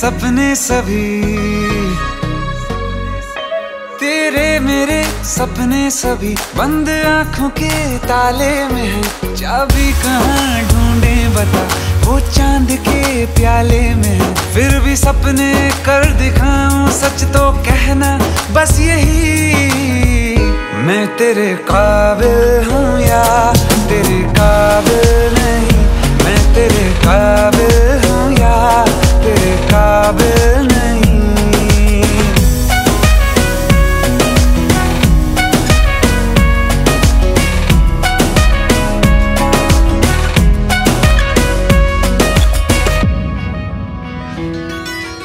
सपने सभी, तेरे मेरे सपने सभी बंद आंखों के ताले में है। चाबी कहाँ ढूंढे बता, वो चांद के प्याले में है। फिर भी सपने कर दिखाऊं, सच तो कहना बस यही, मैं तेरे काबिल हूँ या तेरे काबिल नहीं। मैं तेरे काबिल हूँ या तेरे काबिल नहीं।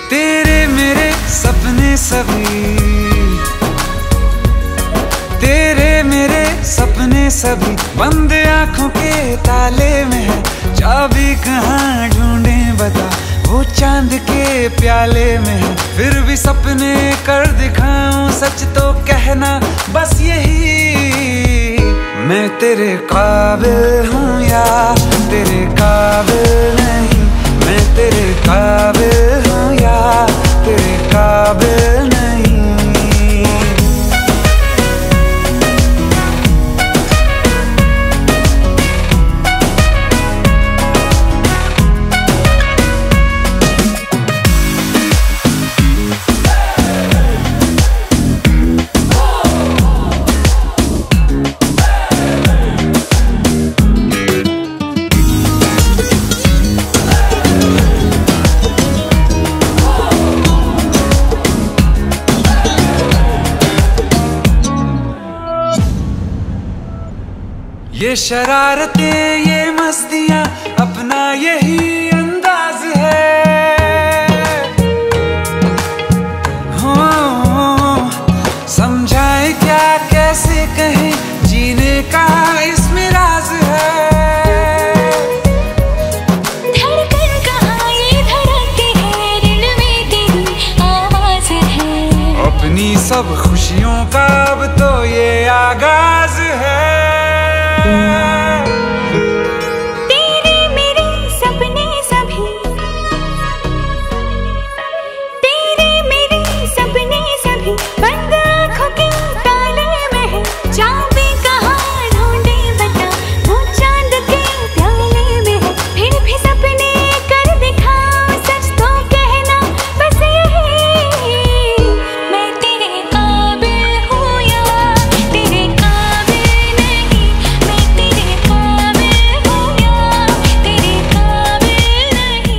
तेरे मेरे सपने सभी, तेरे मेरे सपने सभी बंद आंखों के ताले में है। चाबी कहाँ ढूंढे बता, वो चांद के प्याले में है। फिर भी सपने कर दिखाऊं, सच तो कहना बस यही, मैं तेरे काबिल हूँ या तेरे काबिल नहीं। मैं तेरे काबिल हूँ या तेरे काबिल नहीं। ये शरारतें ये मस्तियाँ अपना यही अंदाज है। हो समझाए क्या कैसे कहें, जीने का इसमें राज है। धड़कन कहाँ ये धड़कती है, दिल में तेरी आवाज है। अपनी सब खुशियों का अब तो ये आगाज है। तेरे मेरे सपने सभी, तेरे मेरे सपने सभी बंद आँखों के ताले में है। चाबी कहाँ ढूंढे बता, वो चांद के प्याले में है। फिर भी सपने कर दिखाऊं, सच तो कहना बस यही, मैं तेरे काबिल हूँ या तेरे काबिल नहीं। मैं तेरे काबिल हूँ या तेरे काबिल नहीं।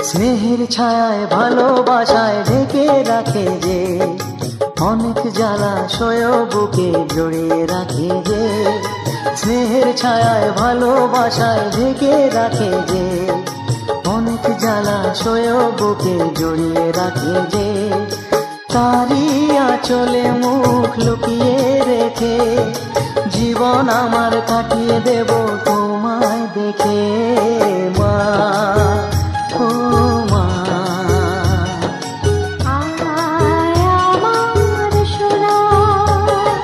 স্নেহের ছায়ায় ভালোবাসায় ঢেকে রাখে যে, অনেক জ্বালা সয়েও বুকে জড়িয়ে রাখে যে। স্নেহের ছায়ায় ভালোবাসায় ঢেকে রাখে যে, অনেক জ্বালা সয়েও বুকে জড়িয়ে রাখে যে। তারই আঁচলে মুখ লুকিয়ে রেখে জীবন আমার কাটিয়ে দেব তোমায় দেখে মা, ও মা।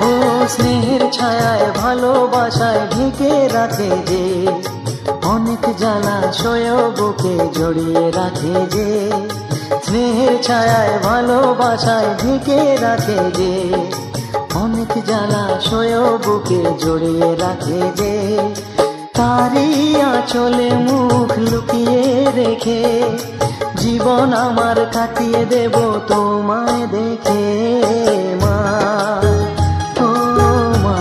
ও স্নেহের ছায়ায় ভালোবাসায় ঢেকে রাখে যে, অনেক জ্বালাশয় বুকে জড়িয়ে রাখে যে। স্নেহের ছায়ায় ভালোবাসায় ঢেকে রাখে যে, অনেক জ্বালাশয় বুকে জড়িয়ে রাখে যে। তারই আঁচলে মুখ লুকিয়ে রেখে জীবন আমার কাটিয়ে দেব তোমায় দেখে মা, ও মা।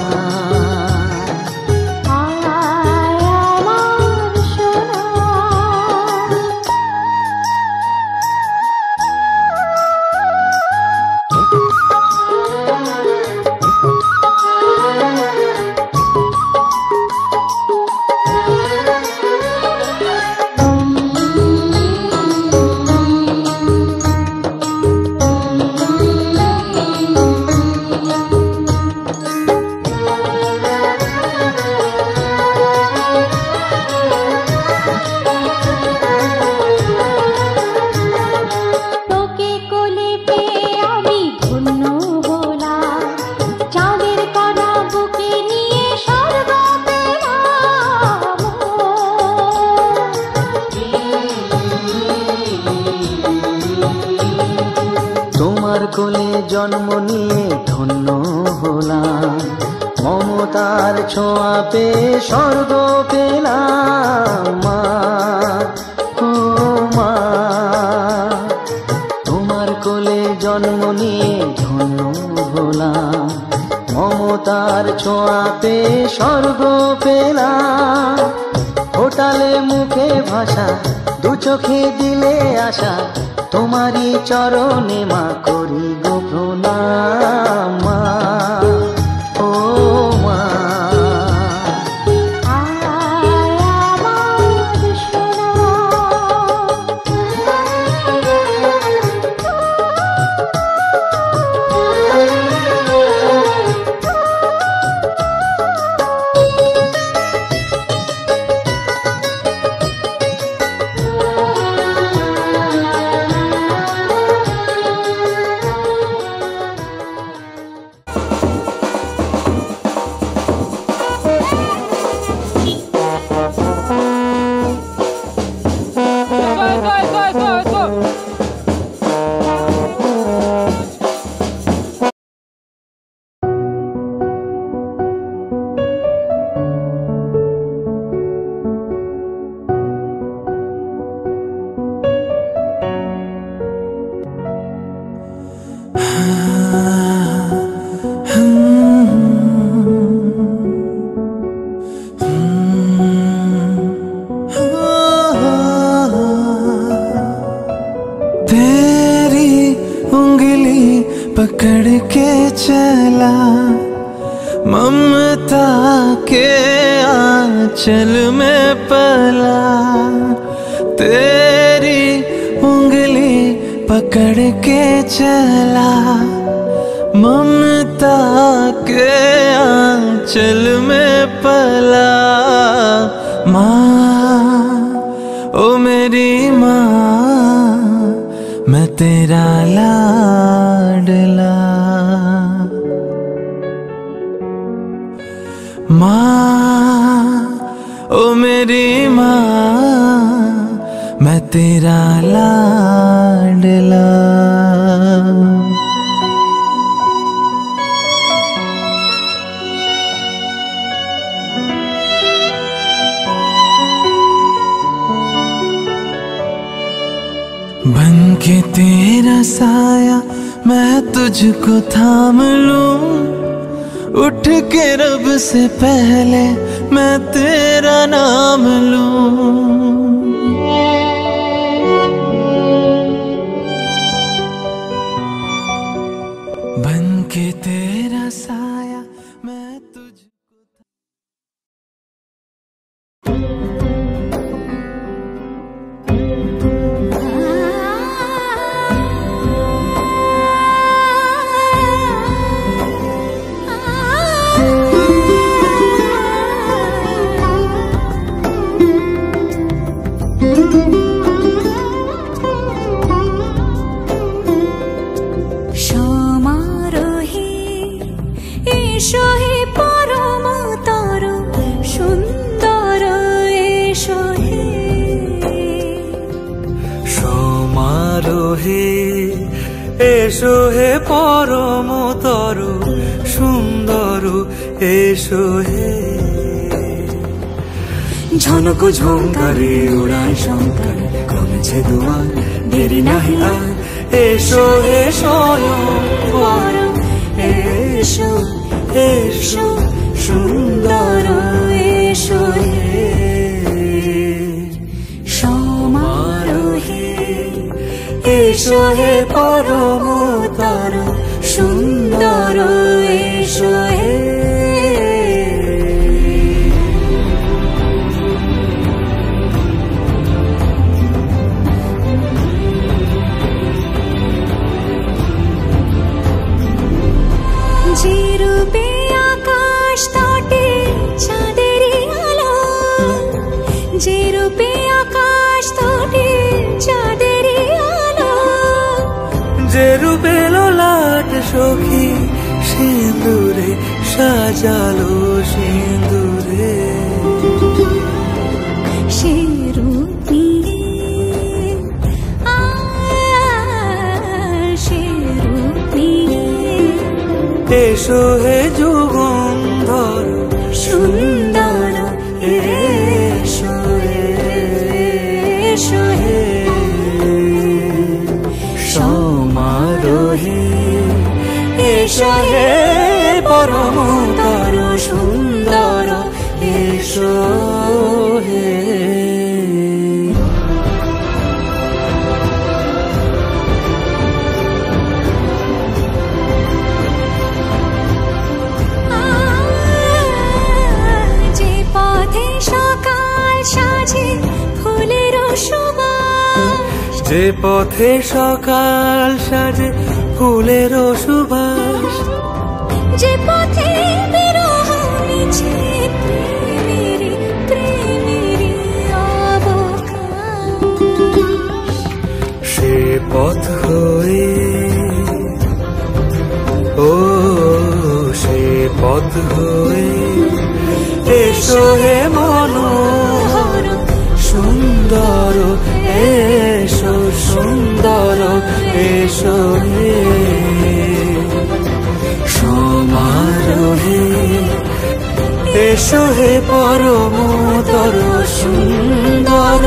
কোলে জন্ম নিয়ে ধন্য হলাম, মমতার ছোঁয়া পেয়ে স্বর্গ পেলাম মা, ও মা। তোমার কোলে জন্ম নিয়ে ধন্য হলাম, মমতার ছোঁয়া পেয়ে স্বর্গ পেলাম। ফোটালে মুখে ভাষা, দু চোখে দিলে আশা, তোমারই চরণে মা করি গো প্রণাম মা, ও মা। पकड़ के चला ममता के आंचल में पला, तेरी उंगली पकड़ के चला ममता के आंचल में पला। माँ ओ मेरी माँ, मैं तेरा लाडला। माँ ओ मेरी माँ, मैं तेरा लाडला। बन के तेरा साया मैं तुझको थाम लूं, उठ के रब से पहले मैं तेरा नाम लूं। बन के तेरा साया मैं तुझको সমারোহে এসো হে পরমতর সুন্দর এসো হে। ঝনক ঝঙ্কারে উড়ায় শঙ্কর কমেছে দুয়ার দেরি নাহি আর এসো হে স্বয়ং পরম এসো এসো সুন্দর এসো হে। সমারোহে এসো হে পরমতর সুন্দর এসো হে। যে রূপে আকাশ তটে চাঁদেরই আলো, যে রূপে আকাশ তটে চাঁদেরই আলো, যে রূপে ললাট সখী সিঁদুরে সাজালো সিঁদুরে। সে রূপ নিয়ে সে রূপ নিয়ে এসো হে যুগন্ধর সুন্দর এসো এসো হে। সমারোহে এসো হে পরমতর সুন্দর এসো হে। যে পথে সকাল সাজে ফুলের সুবাস, যে পথে সকাল সাজে ফুলের সুবাস, যে পথে বিরহ মিছে প্রেমেরই প্রেমেরই অবকাশ, সে পথ হয়ে ও সে পথ হয়ে এসো হে মনোহর সুন্দর এসো সুন্দর এসো হে। সমারোহে এসো হে পরমতর সুন্দর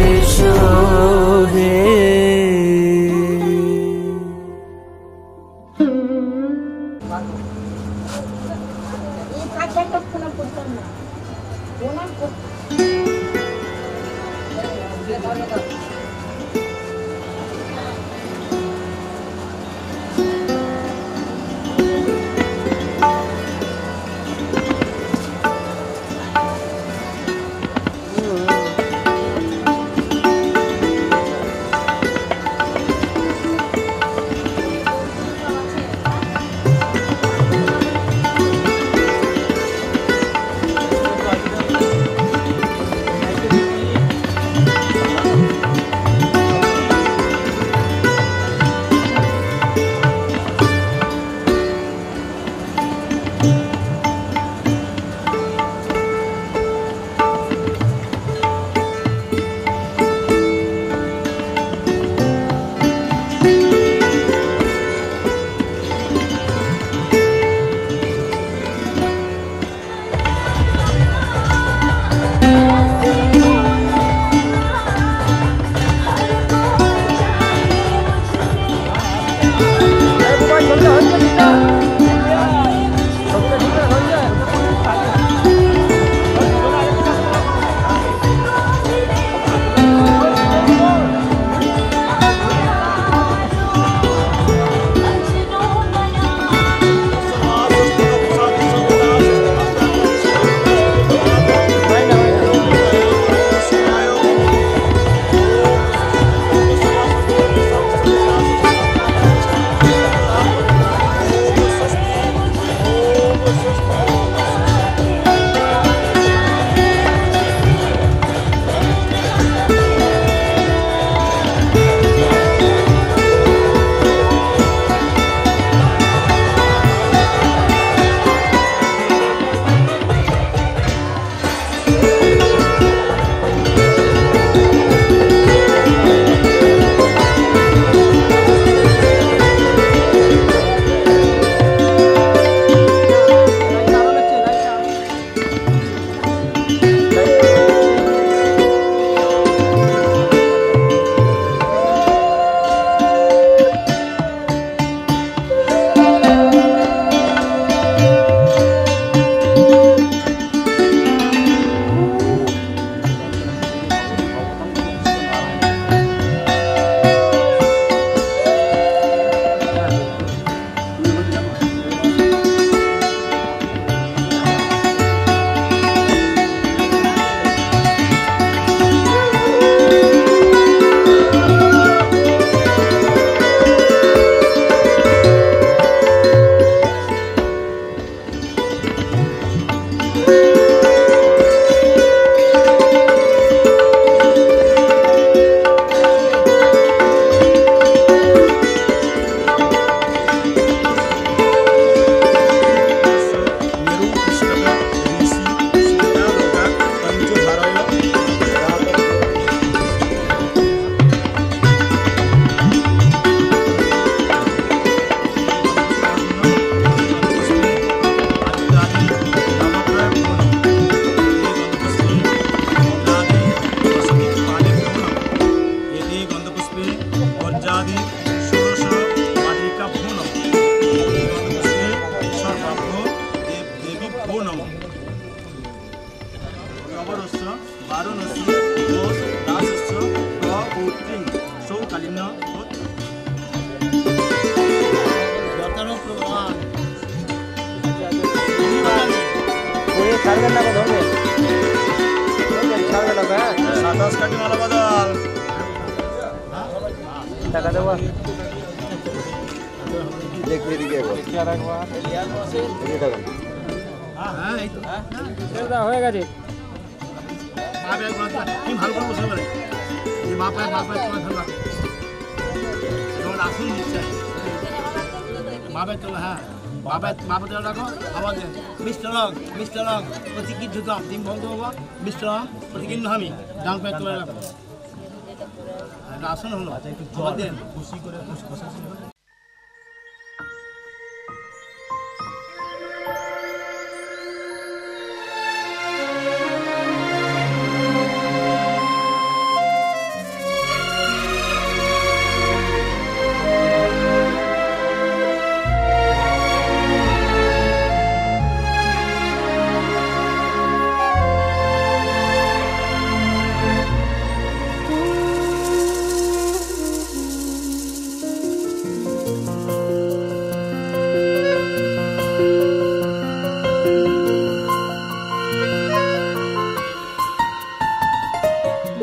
এসো হে। পঞ্চাদি ষোড়শ পালিকা ভো নম ঈশ্বরভাব্য দেব দেবী ভো নম নবরস্য বারণসী ঘোষ রাজস্য প্রৌত্রিং সৌকালীন ছাড়বেন না ধরবেন ছাড়বে না সাতাশ কাটি মালা বদল টাকা দেবো দেখবে এদিকে হয়ে গেছে ভালো করে বসে পারে মা পায় তোমার ধরবা আসুন নিশ্চয় মা পায় চলো হ্যাঁ মা পায় রাখো আবার দেন মিস্টার লং প্রতিকির ঢুকাম ডিম বন্ধ হবো মিস্টার লং প্রতিকির আমি ডান পায়ে তোলা রাখো আসুন হলো আবার দেন খুশি করে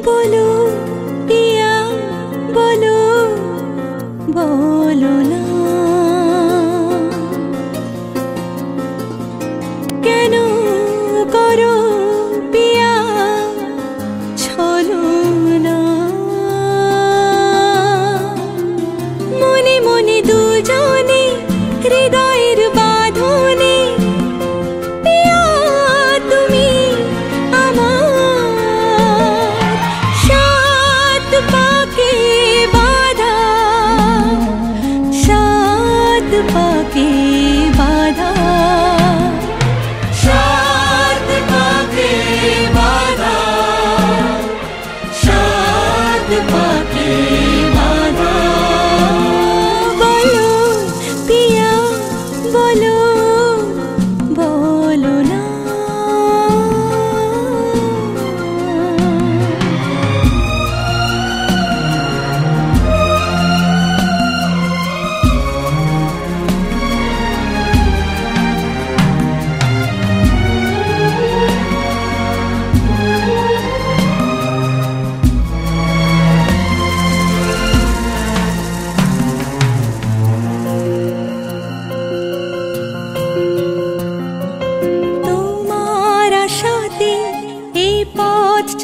बोलो पिया बोलो बोलो ना केनो करो पिया छलो ना मने मने दुजने हृदयेर बाँधने पिया तुमी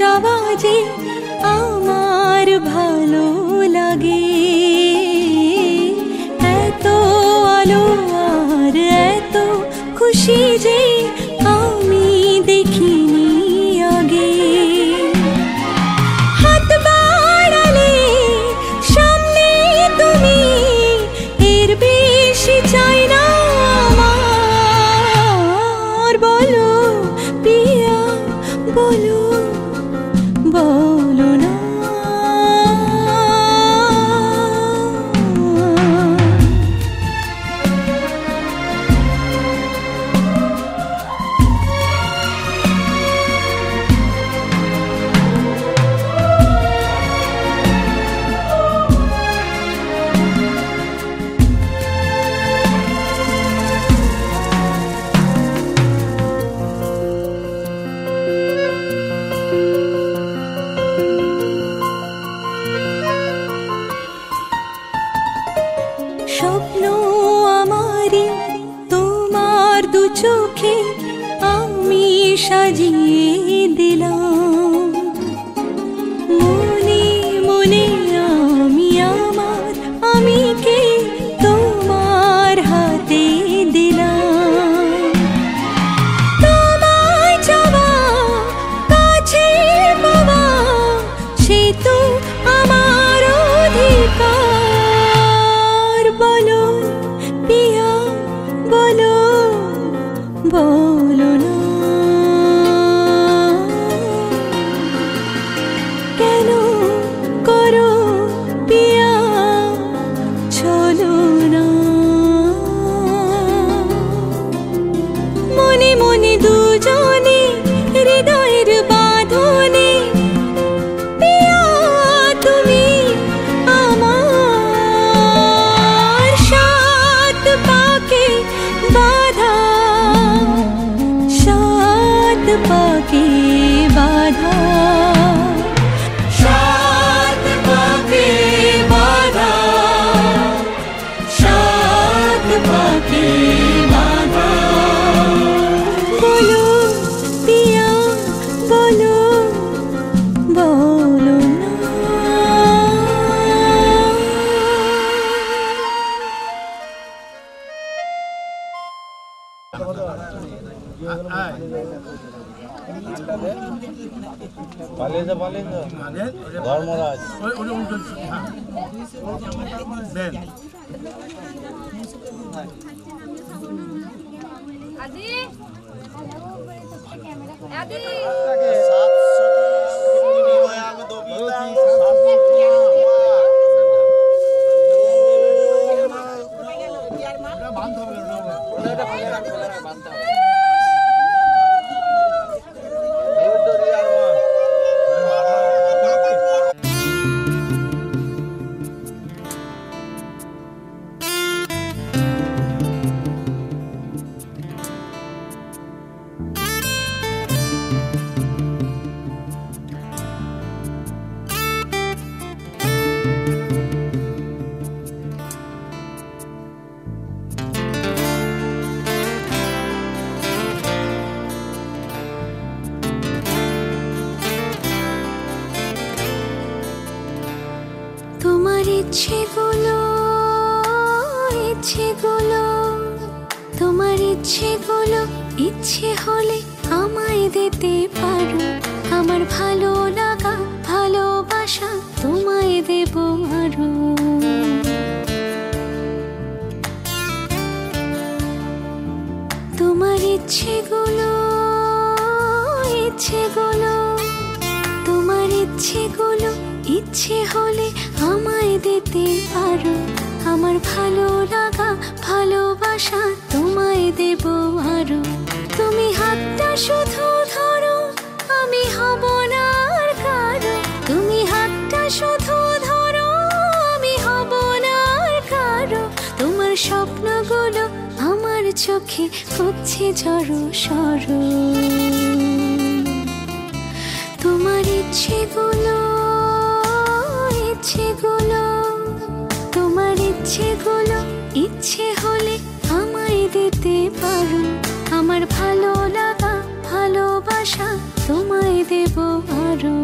आवाजे आमार भालो लागे एतो आलो आर एतो खुशी जे आमी देखिनी आगे हाथ बाड़ाले सामने तुमी एर बेशी चाই না আমার बोलो पिया बोलो बोलो ना স্বপ্ন আমারি তোমার দু চোখে আমি সাজিয়ে দিলাম মনে মনে আমি আমার আমিকে তোমার হাতে দিলাম তোমায় চাওয়া কাছে পাওয়া সে তো আমার অধিকার बोलो पिया बोलो बोलो ना ধর্মরাজ তোমার ইচ্ছেগুলো ইচ্ছে হলে আমায় দিতে পারো, আমার ভালো লাগা ভালোবাসা তোমায় দেব আরো। তোমার ইচ্ছেগুলো তোমার ইচ্ছেগুলো ইচ্ছে হলে আমায় দিতে পারো, আমার ভালো লাগা ভালোবাসা তোমায় দেব আরো। তুমি হাতটা শুধু ধরো, আমি হব না আর কারো। তুমি হাতটা শুধু ধরো, আমি হব না আর কারো। তোমার স্বপ্নগুলো আমার চোখে হচ্ছে ঝড়ো সরো। তোমার ইচ্ছেগুলো তোমার ইচ্ছেগুলো ইচ্ছে হলে আমায় দিতে পারো, আমার ভালো লাগা ভালোবাসা তোমায় দেব আরো।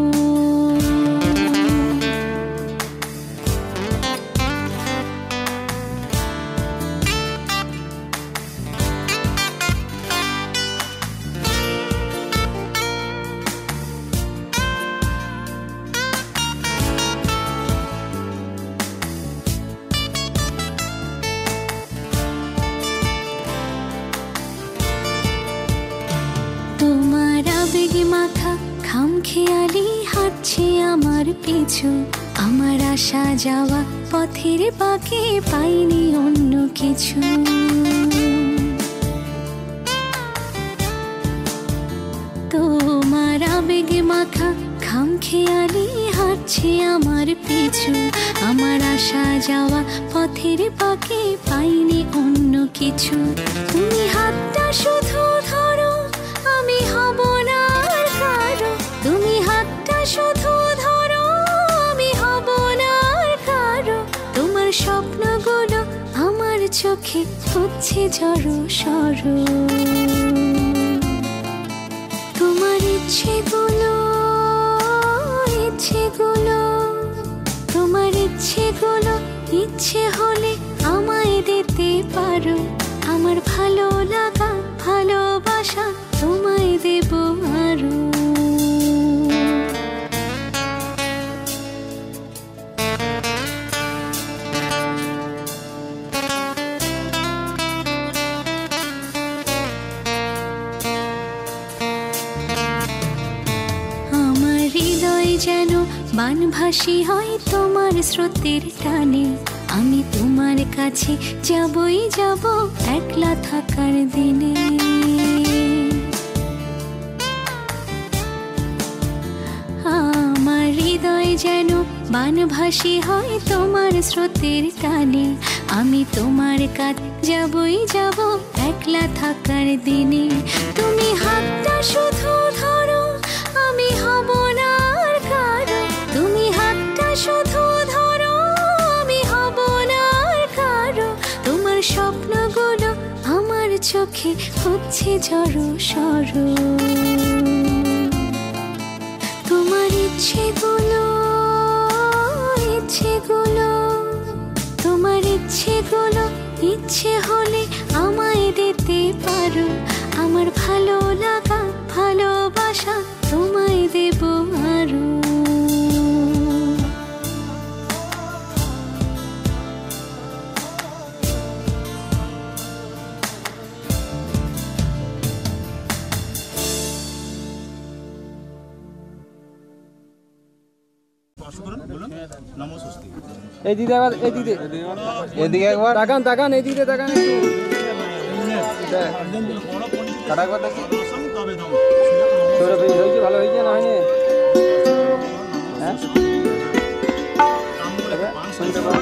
মাথা খামখেয়ালি হাঁটছে আমার পিছু, আমার আসা যাওয়া পথের বাঁকে পাইনি অন্য কিছু। তোমার আবেগে মাথা খামখেয়ালি হাঁটছে আমার পিছু, আমার আসা যাওয়া পথের বাঁকে পাইনি অন্য কিছু। তুমি হাতটা শুধু ধরো, আমি হব না আর কারো। তুমি হাতটা শুধু ধরো, আমি হব না আর কারো। তোমার স্বপ্নগুলো আমার চোখে হচ্ছে ঝড়ো সরো। তোমার ইচ্ছেগুলো তোমার ইচ্ছেগুলো ইচ্ছে হলে আমায় দিতে পারো, আমার ভালো লাগা ভালোবাসা তোমায় দেব আরো। আমার হৃদয় যেন বানভাসী হয় তোমার স্রোতের টানে, আমি তোমার কাছে যাবই যাব একলা থাকার দিনে। আমার হৃদয় যেন বানভাসী হয় তোমার স্রোতের টানে, আমি তোমার কাছে যাবই যাব একলা থাকার দিনে। তুমি হাতটা শুধু ধরো, আমি হব না আর কারো। তুমি হাতটা শুধু ধরো, আমি হব না আর কারো। তোমার স্বপ্নগুলো আমার চোখে হচ্ছে ঝড়ো সরো। তোমার ইচ্ছেগুলো তোমার ইচ্ছেগুলো ইচ্ছে হলে আমায় দিতে পারো, আমার আমার ভালো লাগা ভালোবাসা তোমায় দেব আরো। এই দিদি আবার এই দিদি এদিকে একবার তাকান তাকান এই দিদি তাকান একটু কাটা কথা সৌরভ হয়েছে ভালো হয়েছে না হয়নি হ্যাঁ শুনতে পারো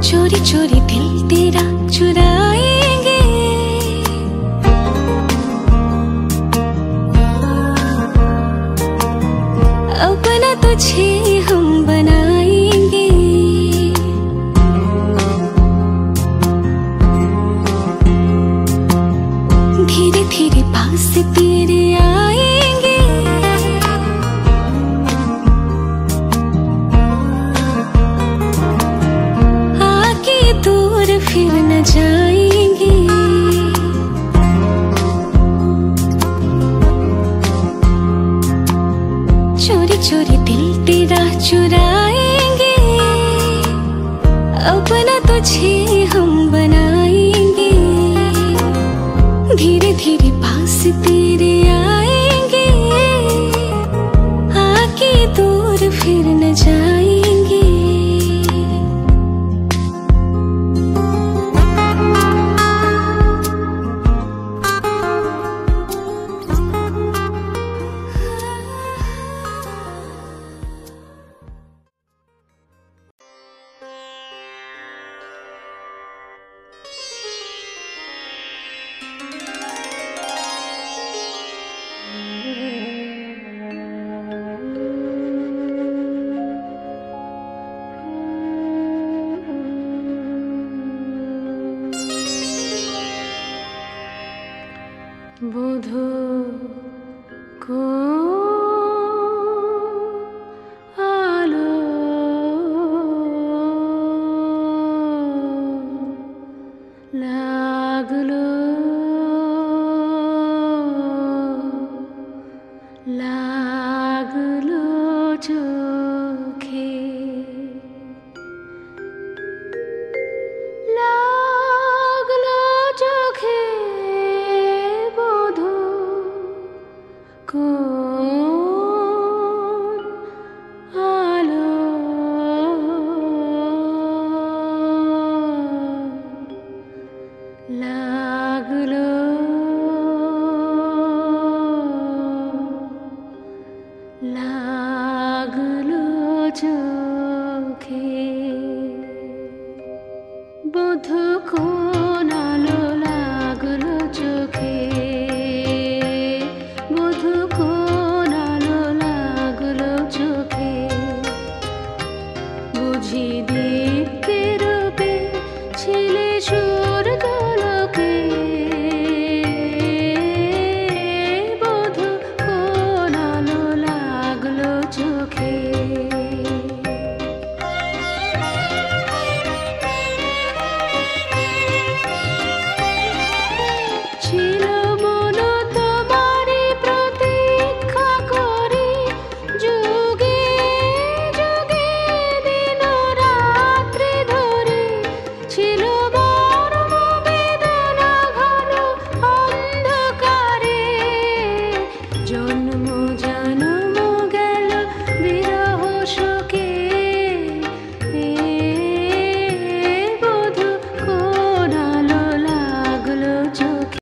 चोरी चोरी दिल तेरा चुराएंगे, अपना तुझे हम बनाएंगे। धीरे धीरे पास तेरे आएंगे, दूर फिर न जाएंगे। चोरी चोरी दिल तेरा चुराएंगे, अपना तुझे हम बनाएंगे। धीरे धीरे पास तेरे आएंगे, आके दूर फिर न जाएंगे। बुधो को आलो लागलो लागलो चोखे लागलो चोखे आलो लागलो लागलो चोखे बुध कोन आलो लागलो चोखे बुध कोन आलो लागलो चोखे बुझी दे